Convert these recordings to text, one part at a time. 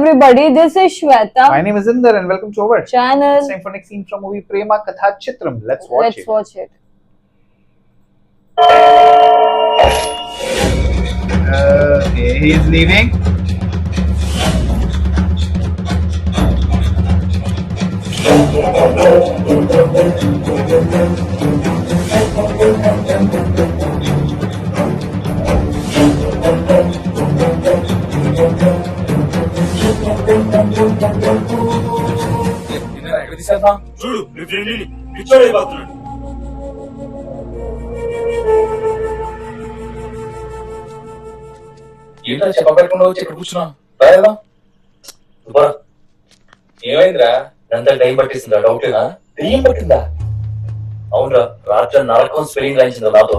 everybody, this is Shweta. My name is Inder and welcome to our channel. It's time for next scene from movie Prema Katha Chitram. Let's watch it. Okay, he's leaving. చూడు నీ ఫ్రెండ్ని పిచ్చోడైపోతున్నాడు. ఏంటో చెప్పకుండా వచ్చి ఇక్కడ కూర్చున్నా రాయదా ఏమైందిరా? ఎంత టైం పట్టిస్తుందా? డౌటేనా? టైం పట్టిందా? అవునరా, రాత్రి నరకం స్పెల్లింగ్ రాయించింది నాతో.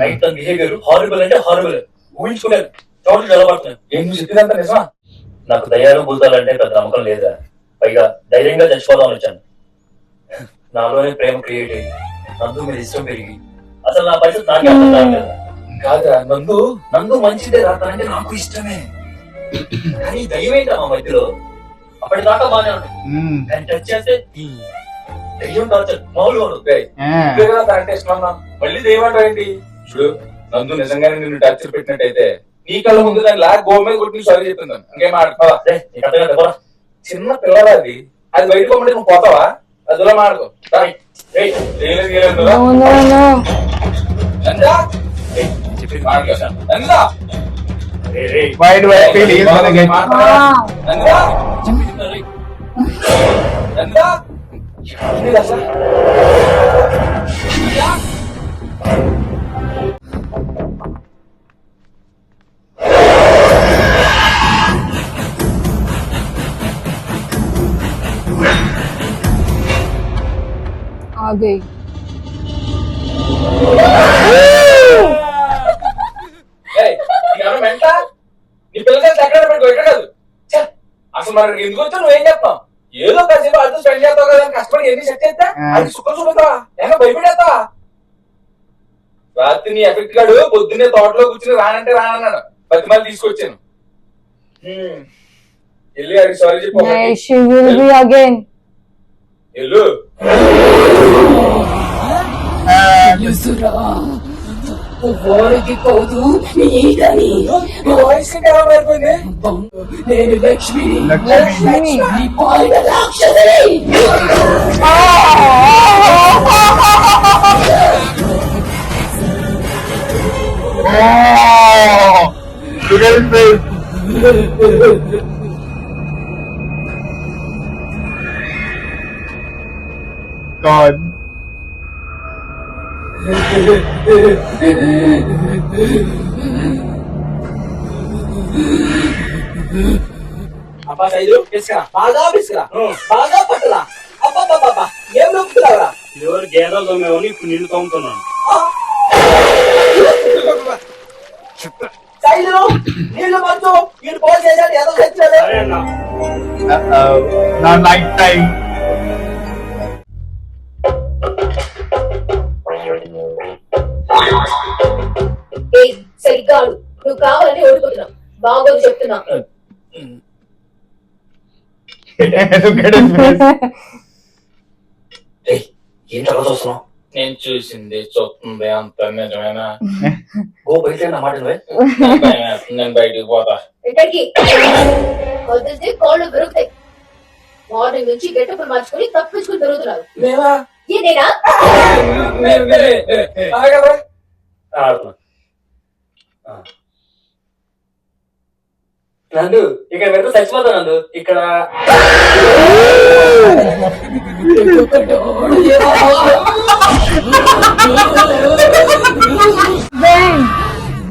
నైట్ బిహేవియర్ హారిబుల్ అంటే హారిబుల్, ఊహించుకోలేదు. చోటు నిలబడుతున్నాను. ఏం నువ్వు చెప్పిందంత నిజమా? నాకు దయ్యాలు భూతాలంటే పెద్ద నమ్మకం లేదా, పైగా ధైర్యంగా చచ్చిపోదామని వచ్చాను. నాలోనే ప్రేమ క్రియేట్ అయ్యి నందు మీద ఇష్టం పెరిగి అసలు నా పరిస్థితి నాకే అర్థం కాలేదు. కాదురా, నందు మంచిదే రాత్రంటే నాకు ఇష్టమే, కానీ దయ్యం ఏంటా మా మధ్యలో? అప్పటిదాకా బానే ఉంటుంది, కానీ టచ్ చేస్తే దయ్యం టార్చర్ మామూలుగా ఉంటుంది. ఇష్టమన్నా మళ్ళీ దయ్యం అంటారు ఏంటి? చూడు, నందు నిజంగానే నిన్ను టార్చర్ పెట్టినట్టయితే నీ కళ్ళ ముందు దాని లాక్ గోల్ మీద కొట్టి సారీ చెప్పిందాను. ఇంకేం ఆడుకోవా? చిన్న పిల్లలది, అది బయట పోమంటే నువ్వు పోతావా? అదిలో మాడుకో. आ गई। అసలు మనకి ఎందుకు వచ్చా నువ్వేం చెప్తావు? ఏదో కాసేపు అది స్పెండ్ చేస్తావు కదా, కష్టపడి ఎన్ని సెట్ చేస్తా అది సుఖం చూపుతావా? ఏమో భయపడేస్తావా? రాత్రి నీ ఎఫెక్ట్ గాడు పొద్దున్నే తోటలో కూర్చుని రానంటే రానన్నాడు. 10 మంది తీసుకొచ్చాను. వెళ్ళి అది సారీ చెప్పు. ఎల్లు వారికి కోదు నీదని వాయిస్ ఎలా మారిపోయింది? నేను లక్ష్మిని, లక్ష్మి పాలిన రాక్షసిని. God. అబ్బా సైదు పిసుకరా, బాగా పిసుకరా, బాగా పట్టరా. అబ్బా ఏం నొక్కుతున్నావురా? ఎవరు గేదెలు తోమేవని ఇప్పుడు నిన్ను తోముతున్నాను. సైదు నీళ్ళు పట్టు, వీడు పోల్ చేశాడు. ఏదో తెచ్చాడు. Now night time. సరిగ్గా నువ్వు కావాలని ఓడిపోతున్నావు. బాగోదు చెప్తున్నా. ఏంటో చూస్తున్నావు? నేను చూసింది చూస్తుంది అంత నిజమేనా? ఓ బయట నా మాట నేను బయటికి పోతా. ఎక్కడికి వదిలితే కాళ్ళు దొరుకుతాయి. మార్నింగ్ నుంచి గెటప్ మార్చుకుని తప్పించుకుని దొరుకుతున్నావు. నేనా నందు ఇక్కడ పెడితే చచ్చిపోతా. నందు ఇక్కడ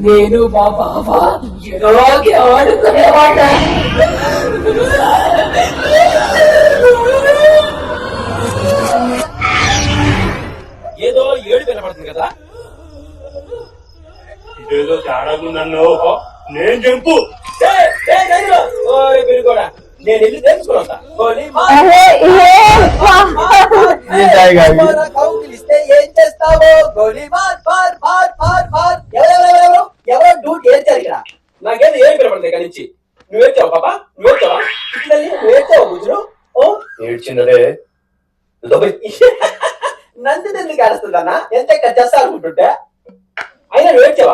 నేను మా బాబా ఎలాగే ఆడుకునేవాడ. ఏదో ఏడు వినపడుతుంది కదా, ఇదేదో తేడాగుందన్నో. నేను జంపు కూడా నేను వెళ్ళి తెలుసుకున్నా. ఇస్తే ఏం చేస్తావో? గోలీ మార్ మార్ మార్ మార్ మార్. ఎవరో డ్యూటీ ఏం జరిగినా నాకేది ఏం వినపడుతుంది. ఇక్కడ నుంచి నువ్వేచ్చావు పాప నువ్వేచ్చావా నువ్వేచ్చావు గుజరు ఓ ఏడ్చిందరే నంది ఎందుకు ఆడుస్తుందన్నా ఎంత చేస్తా అనుకుంటుంటే అయినా నువ్వేచ్చావు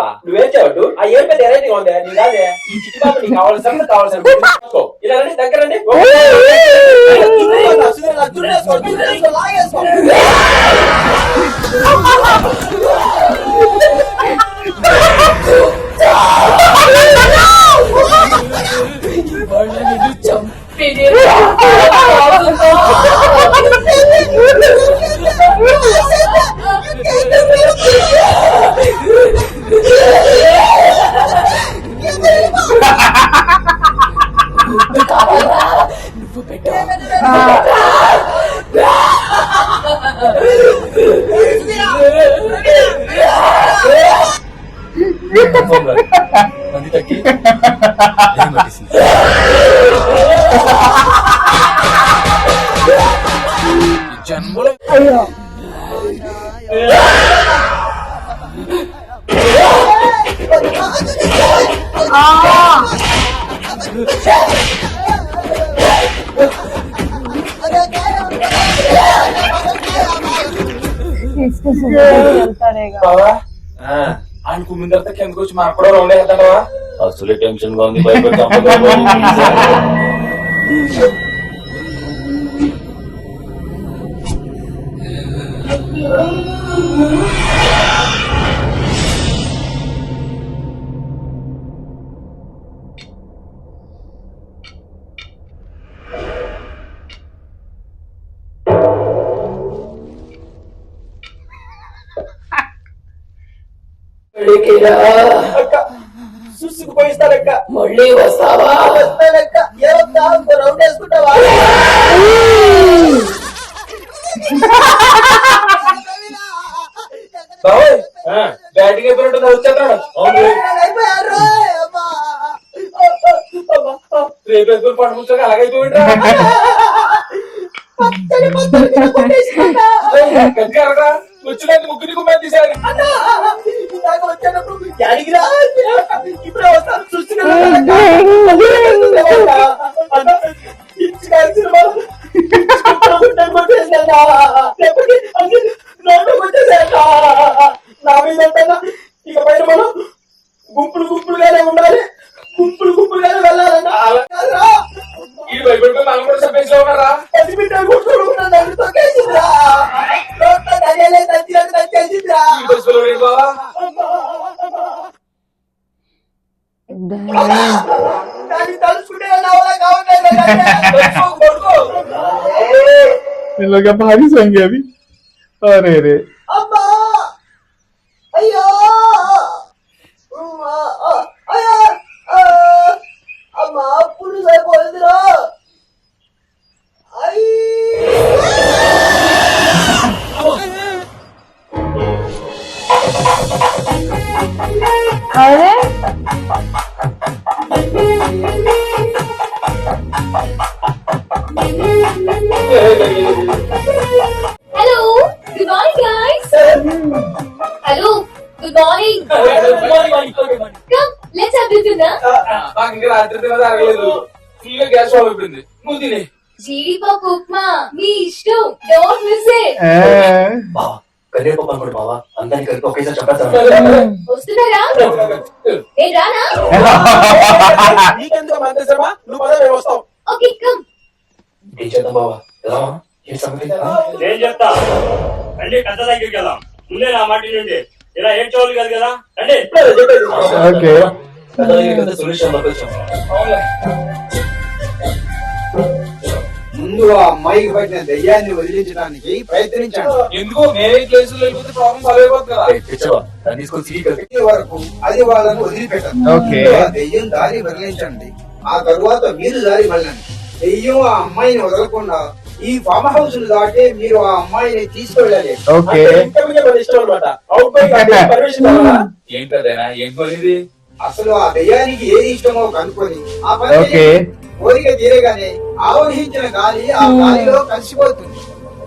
ఆ ఏడు పెద్ద వెరైటీగా ఉందే నీ కాదే ఈ చిట్టుబాబు నీకు కావాల్సిన ఇలా రండి దగ్గర రండి మంది తగ్గి జన్మలో అయ్యో వెళ్తారేగా ఆయనకు ముందర కిందకు వచ్చి మనకు కూడా రౌండ్ వేద్దామా అసలే టెన్షన్ గా ఉంది భయపడి చూసుకుపోయిస్తారక్క మళ్ళీ వస్తావా వస్తానక్క ఏమన్నా రౌండ్ వేసుకుంటావా బాబోయ్ బ్యాటింగ్ అయిపోయినట్టు వచ్చేస్తాడు రేపు వేసుకుని పండు ముచ్చాక అలాగైపోయింటా వచ్చినంత ముగ్గురికి మీద తీశారు ఇప్పుడే వస్తాను నా మీద ఇక పైన మనం గుంపులుగానే ఉండాలి గుంపులుగానే వెళ్ళాలన్నా ఈ భయపడిపోయి మనం కూడా సర్పంచ్ లో ఉన్నారా इन लोग क्या भारी सोएंगे अभी अरे रे అమ్మా అయ్యో అమ్మా పులుసు అయిపోయిందిరా అరే hello good morning guys hello good morning come let's have dinner నాకు ఇంకా రాత్రి తినది అరగలేదు ఫుల్ గా గ్యాస్ ఫామ్ అయిపోయింది నువ్వు తిని జీడిపప్పు ఉప్మా మీ ఇష్టం డోంట్ మిస్ ఇట్ బావా కరివేపాకు అనుకోండి బావా అందరినీ కలిపి ఒకేసారి చెప్పేస్తాను వస్తున్నారా నేను రానా నీకెందుకు మంత్రిశ్రమ నువ్వు పద మేము వస్తాం ఓకే కమ్ ఏం చేద్దాం బావా ఎలా ఏ సంగతి నేను చెప్తా రండి కథ దగ్గరికి వెళ్దాం ముందే నా మాట నుండి ఇలా ఏడ్చోవాలి కాదు కదా రండి ఓకే సొల్యూషన్ వచ్చాం ముందు ఆ అమ్మాయికి పట్టిన దయ్యాన్ని వదిలించడానికి ప్రయత్నించండి. ఎందుకు నేనే కేసులు వెళ్ళిపోతే ప్రాబ్లం సాల్వ్ అయిపోతుంది కదా దాన్ని తీసుకొని సీట్ ఇప్పటి వరకు అది వాళ్ళని వదిలిపెట్టదు. ఓకే. ఆ దెయ్యం దారి వదిలించండి, ఆ తరువాత మీరు దారి వెళ్ళండి. దెయ్యం ఆ అమ్మాయిని వదలకుండా ఈ ఫామ్ హౌస్ దాటే మీరు ఆ అమ్మాయిని తీసుకెళ్ళాలి. ఓకే ఇష్టం అనమాట అవుట్ బై పర్మిషన్ ఏంటదేనా ఏం కోరింది అసలు ఆ దెయ్యానికి ఏది ఇష్టమో కనుక్కొని ఆ పని ఓకే కోరిక తీరగానే ఆవహించిన గాలి ఆ గాలిలో కలిసిపోతుంది.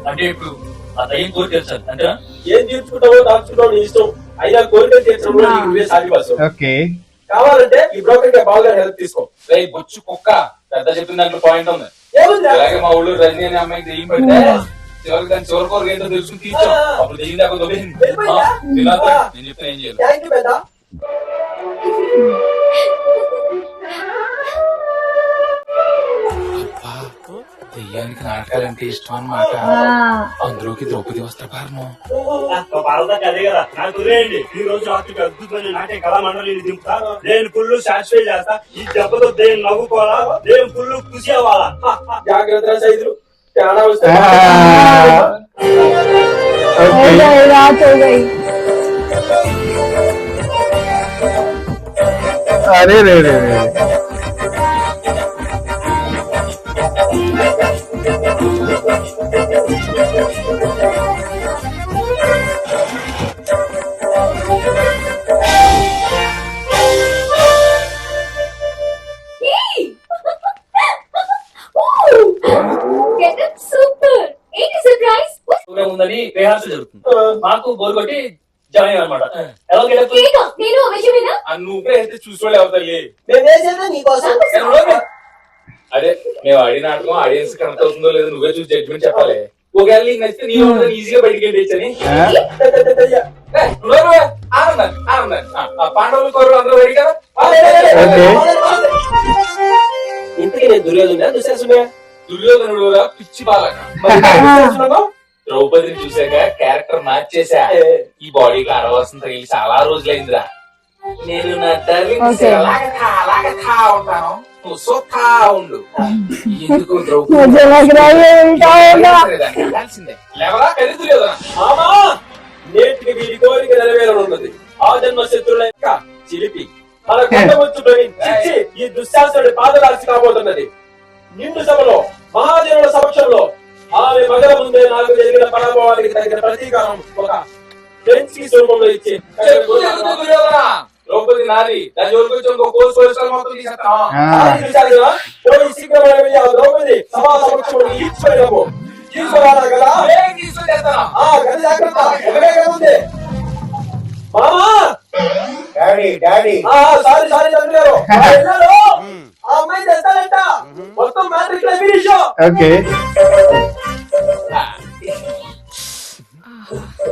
అంటే ఇప్పుడు ఆ దయ్యం కోరి తెలుసాను అంటే ఏం తీర్చుకుంటావో దాచుకుంటావో నీ ఇష్టం అయినా కోరిక తీర్చడంలో నీకు నువ్వే సాగిపోతావు. ఓకే కావాలంటే ఈ బ్రోకర్ కి బాగా హెల్ప్ తీసుకో. రేయ్ బొచ్చు కుక్క పెద్ద చెప్పిన దాంట్లో పాయింట్ ఉంది. ఏముంది? అలాగే మా ఊళ్ళో రజనీ అనే అమ్మాయి దెయ్యం పడితే చివరికి దాని చివరి కోరిక ఏంటో తెలుసుకుని తీర్చాం. అప్పుడు దెయ్యం దాకా దొబ్బింది. నేను చెప్తే ఏం చేయాలి? థ్యాంక్ యూ పెద్ద. దెయ్యానికి నాటకాలంటే ఇష్టం అన్నమాట. అందులోకి ద్రౌపది వస్త్రపారణం. పాలదాకా అదే కదా నాకు వదిలేయండి. ఈ రోజు రాత్రికి అద్భుతమైన నాట్య కళా మండలిని దింపుతా. నేను ఫుల్ సాటిస్ఫై చేస్తా. ఈ దెబ్బతో దేని నవ్వుకోవాలా, దేని ఫుల్ ఖుషి అవ్వాలా. జాగ్రత్త సైదులు తేడా వస్తే रात हो गई. अरे रे रे रे Get up super. ఏంటి సర్ప్రైజ్? ప్రోగ్రామ్ ఉందని రిహార్సల్ జరుగుతుంది. మాకు బోర్ కొట్టి జాయిన్ అనమాట. ఎలా గెటప్? కేక నేను అవశ్యమేనా? నువ్వే అయితే చూసుకోలే అవుతాయి. మేము వేసేదా నీకోసం. అదే మేము ఆడిన నాటకం ఆడియన్స్ కనెక్ట్ అవుతుందో లేదో నువ్వే చూసి జడ్జ్మెంట్ చెప్పాలి. ఒకవేళ నీకు నచ్చితే నీ ఈజీగా బయటికి వెళ్ళి ఆనందాన్ని పాండవులు కోరు అందరూ రెడీ కదా. ఇంతకీ నేను దుర్యోధన దుశ్శాసనే? దుర్యోధనుడు పిచ్చి బాలక. ద్రౌపదిని చూసాక క్యారెక్టర్ మార్చేసా. ఈ బాడీకి అరవాల్సిన తగిలి చాలా రోజులైందిరా. నేను నా డార్లింగ్ అలాగే ఉంటాను, నువ్వు సోఖా ఉండు. ఎందుకు मुझे लग रहा है ये उल्टा होगा. లేవరా కది దుర్యోధన. మామా నేటికి వీరి కోరిక నెరవేరనున్నది. ఆ జన్మ శత్రుల యొక్క చిలిపి మన కొండముచ్చు చిచ్చి ఈ దుశ్శాసనుడి పాదరాశి కాబోతున్నది. నిండు సభలో మహాజనుల సమక్షంలో ఆమె మగల ముందే నాకు జరిగిన పరాభవానికి తగిన ప్రతీకారం ఒక ఫ్రెంచ్ కి స్వరూపంలో ఇచ్చి ద్రౌపది నాది దాని జోలికి వచ్చి ఇంకో కోర్సు మొత్తం తీసేస్తాను. పోయి శీఘ్రమైన వెళ్ళి ఆ ద్రౌపది సభా సమక్షంలో ఈడ్చుకోలేము. తీసుకురాలా కదా? గది జాగ్రత్త. ఒకటే కదా ఉంది. మామా డాడీ డాడీ సారీ తండ్రి గారు వెళ్ళారు. ఆ అమ్మాయి తెస్తానంట. మొత్తం మ్యాట్రిక్ లో ఫినిష్. ఓకే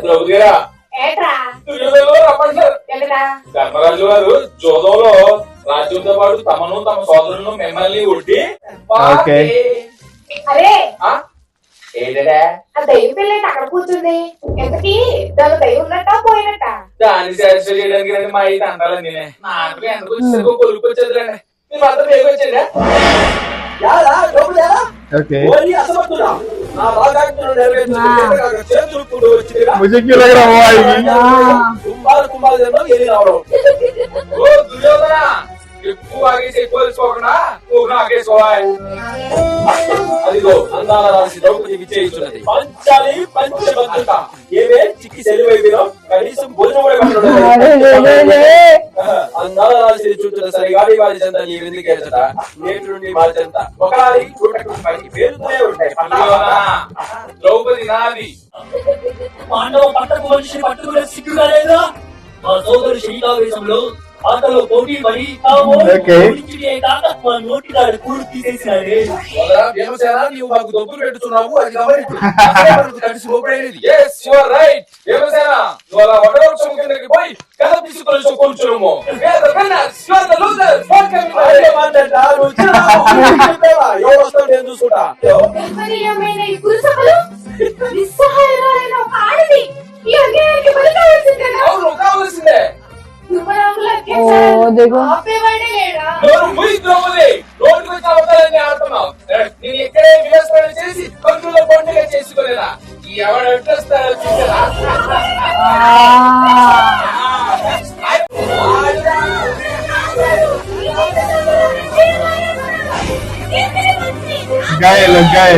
ద్రౌపది గారా ఏట్రా? దుర్యోధనుడు రమ్మంటారు. ఎక్కడా? ధర్మరాజు గారు జోదంలో రాజ్యంతో పాటు తమను తమ సోదరులను మిమ్మల్ని ఒడ్డి ఓకే. అరే ఏంటంటే ఆ దయ్యం పిల్ల అక్కడ కూర్చుంది. ఎంతకి దాని దయ్యం ఉన్నట్ట పోయినట్ట? దాన్ని సాటిస్ఫై చేయడానికి రండి మా అయితే అంటారండి. నాకు ఎందుకు వచ్చేసరికి కొలుపు వచ్చేదిలేండి. మీరు మాత్రం వేగి వచ్చేదా? యారా ద్రౌపది యారా? ఓకే ఓరి అసమర్థుడా, నా రాగాజ్ఞను నెరవేర్చడానికి చేతులు కూడా వచ్చిందిగా. मुझे क्यों लग रहा है కుంభాలు ఎల్లి రావడం. ఓ దుర్యోధన ఎక్కువ ఆగేసి ఎక్కువ తెలుసుకోకుండా నువ్వు ఆగేసుకోవాలి. అదిగో అందాల రాశి ద్రౌపది విజయించున్నది. పంచాలి పంచభద్రత. ఏమే చిక్కి సెలివైపోయినా కనీసం భోజనం కూడా अरे रे रे रे. అందాల రాశిని చూస్తున్న సరిగాడి వారి చెంత నీ వెందుకేచట. నేటి నుండి వారి చెంత ఒకసారి పైకి పేరుతూనే ఉంటాయి. ద్రౌపది నాది. పాండవ పట్టకు మనిషిని పట్టుకునే సిగ్గుగా లేదా? మా సోదరు శైలావేశంలో ఆటలో పోటీ పడి ఆ ఓడించినే కాక మా నోటిగాడు కూడు తీసేసినారే. భీమసేన నీవు మాకు డబ్బులు పెట్టుతున్నావు అది కాబట్టి కలిసి ఓపడేది. Yes, you are right. Bhimasena నువ్వు అలా వడవృక్షం కిందకి పోయి కథ తీసుకొని కూర్చున్నాము. We are the winners, you are the losers. నేను చూసుకుంటా. నిర్మలీయమైన ఈ కురుసభలు నిస్సహాయురాలైన ఒక ఆడది ఈ అన్యాయానికి బలి కావాల్సింది కదా? అవును కావాల్సిందే. యువరాముల ఓ देखो. ఆపేవాడే లేడా? నోరు మూయి ద్రౌపది. రోడ్డుకు వచ్చి అవతారాన్ని ఆడుతున్నావు. నేను ఎక్కడే విలాసపరణ చేసి కంట్రోల్లో పండుగ చేసుకోలేదా? ఎవడు అడ్రస్తారో చూసారా? गाय लोग गाय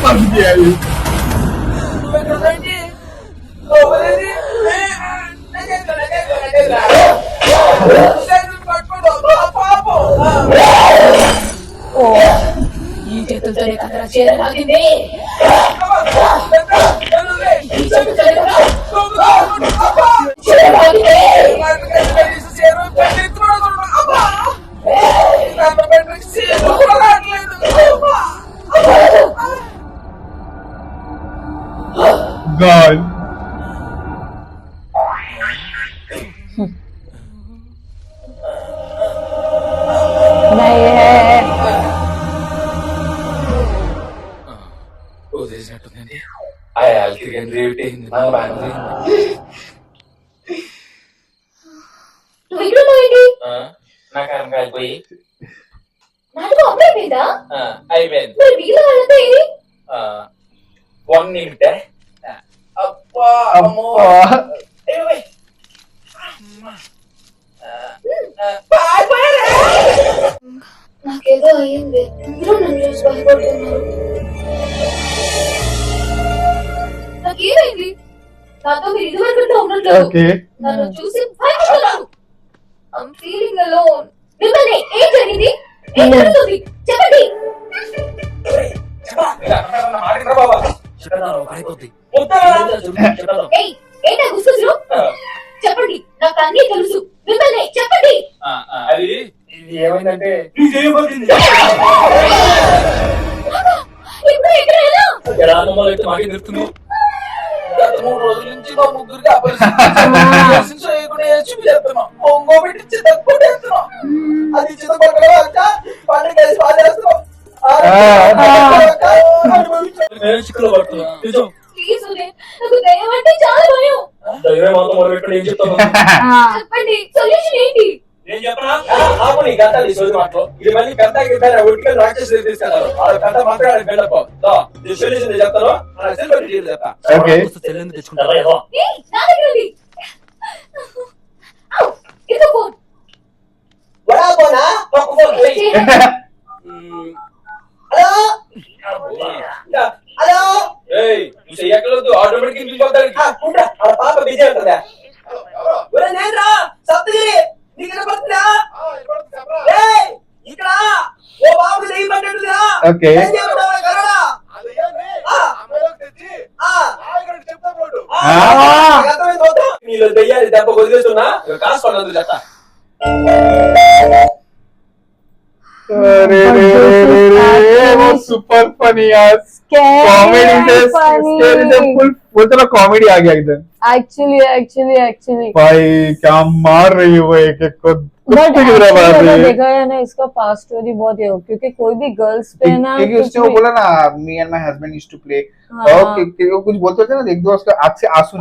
फंस गया ये చీరలాగింది God. नहीं है వదిలేసినట్టుందండి ఆ యాల్కిగన్ రేట్ అయింది నా బాగా నువ్వు ఇక్కడ ఉన్నావేంటి? నా కారం కాలిపోయి నాటకం అప్పుడే అయిపోయిందా? అయిపోయింది మరి మిగిలిన వాళ్ళంతా ఏది? 1 minute అబ్బా అమ్మో ఏయ్ నాకేదో అయ్యింది అందరూ నన్ను చూసి భయపడుతున్నారు నాకేమైంది నాతో మీరు ఇదివరకంటే ఉండట్లేదు Okay. నన్ను చూసి భయపడుతున్నారు I'm feeling alone మిమ్మల్ని ఏం జరిగింది ఏం జరుగుతుంది చెప్పండి ఏయ్ ఏంటా గుసగుసలు చెప్పండి నాకు అన్నీ తెలుసు మిమ్మల్ని చెప్పండి అది ఏమైందంటే ఇప్పుడు ఎక్కడ ఎలా ఎలా అమ్మమ్మలు అయితే మాకే తెలుస్తుంది గత 3 రోజుల నుంచి మా ముగ్గురికి ఆపరేషన్ చేయకుండా చూపిస్తున్నాం ఒంగోబెట్టి చితక్కొట్టేస్తున్నాం అది చితకొట్టగా పండుగ కలిసి పాడేస్తున్నాం చిక్కులో పడుతున్నాం నిజం ప్లీజ్ ఉదయ్ నాకు దయ్యం అంటే చాలా భయం ధైర్యం మాత్రం మొదలుపెట్టుకుని ఏం చెప్తాను చెప్పండి సొల్యూషన్ ఏంటి నేను చెప్పనా ఆపు నీ గంట నీ సోది మాటలు ఇది మళ్ళీ పెద్ద ఒట్టిగా రాక్షసు తీసుకెళ్తారు వాళ్ళ పెద్ద మాత్రం బిల్డప్ సొల్యూషన్ నేను చెప్తాను అలా సెల్ఫ్ చెప్తా Okay. చెల్లెందుకు తెచ్చుకుంటారా ఏయ్ నా దగ్గర ఉంది ఔ ఇదిగో ఫోన్ బడా పోనా ఒక ఫోన్ హలో హలో ఏయ్ నువ్వు చెయ్యకలేదు ఆటోమేటిక్ ఇంటికి కుండ్రా ఆ పాప బిజీ ఉంటుందా ఒరే నేనురా సప్తగిరి నీకు వినపడుతుందా ఏయ్ ఇక్కడ ఓ బాబు దెయ్యం పట్టేట్టుగా Okay. ఏం చెప్తావా కరోనా నీలో దెయ్యాన్ని దెబ్బ వదిలేస్తున్నా కాసు పడదు చెత్త अरे रे रे रे वो super funny यार. Comedy से scary से full तरह comedy आ गया एकदम. एक्चुअली भाई क्या मार रही है वो एक एक को बट कुत्ते की तरह मार रही है. देखा है ना इसका पास्ट स्टोरी बहुत है क्योंकि कोई भी गर्ल्स पे ना क्योंकि उसने वो बोला ना me and my husband used to play और वो कुछ बोलते थे ना एक दो उसके आंख से आंसू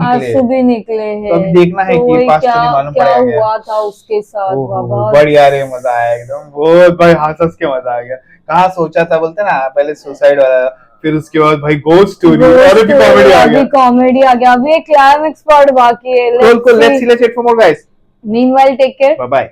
भी निकले हैं. तो अब देखना है कि पास्ट स्टोरी मालूम क्या पड़ेगा हुआ था उसके साथ बाबा. बढ़िया रे मजा आया एकदम बहुत भाई हंस के मजा आ गया. कहाँ सोचा था बोलते ना पहले सुसाइड वाला फिर उसके बाद भाई गोस्ट स्टोरी और भी कॉमेडी आ गया. अभी एक क्लाइमेक्स पार्ट बाकी है. Let's see it for more guys. Meanwhile, take care. Bye bye.